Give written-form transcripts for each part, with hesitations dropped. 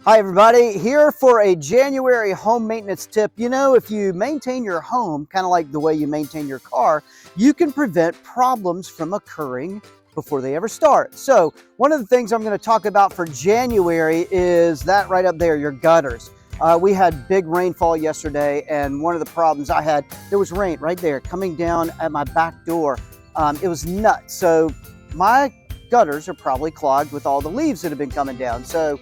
Hi everybody, here for a January home maintenance tip. You know, if you maintain your home, kind of like the way you maintain your car, you can prevent problems from occurring before they ever start. So one of the things I'm going to talk about for January is that right up there, your gutters. We had big rainfall yesterday, and one of the problems I had, there was rain right there coming down at my back door. It was nuts. So my gutters are probably clogged with all the leaves that have been coming down. So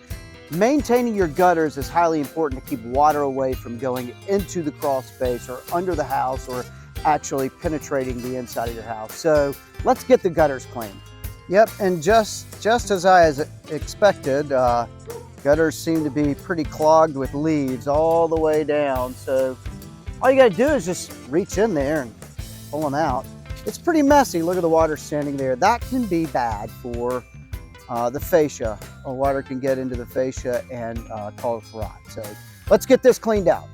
maintaining your gutters is highly important to keep water away from going into the crawl space or under the house or actually penetrating the inside of your house. So let's get the gutters clean. Yep, and just as I expected, gutters seem to be pretty clogged with leaves all the way down. So all you gotta do is just reach in there and pull them out. It's pretty messy. Look at the water standing there. That can be bad for the fascia. Water can get into the fascia and cause rot. So let's get this cleaned out.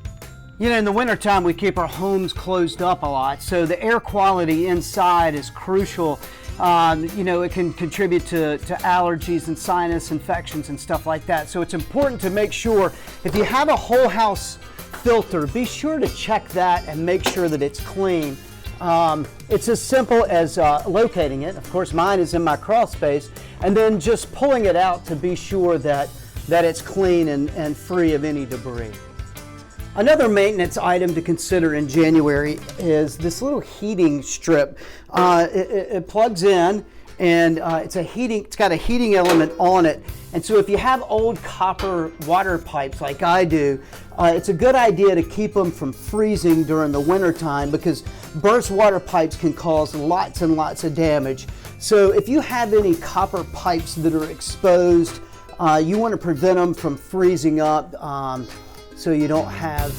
You know, in the wintertime, we keep our homes closed up a lot, so the air quality inside is crucial. You know, it can contribute to allergies and sinus infections and stuff like that. So it's important to make sure, if you have a whole house filter, be sure to check that and make sure that it's clean. It's as simple as locating it. Of course, mine is in my crawl space, and then just pulling it out to be sure that it's clean and free of any debris. Another maintenance item to consider in January is this little heating strip. It plugs in, and it's got a heating element on it. And so if you have old copper water pipes like I do, it's a good idea to keep them from freezing during the winter time, because burst water pipes can cause lots and lots of damage. So if you have any copper pipes that are exposed, you want to prevent them from freezing up, so you don't have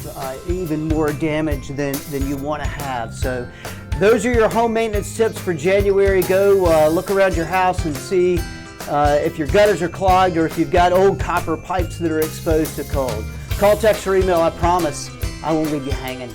even more damage than you want to have. So those are your home maintenance tips for January. Go look around your house and see if your gutters are clogged or if you've got old copper pipes that are exposed to cold. Call, text, or email. I promise I won't leave you hanging.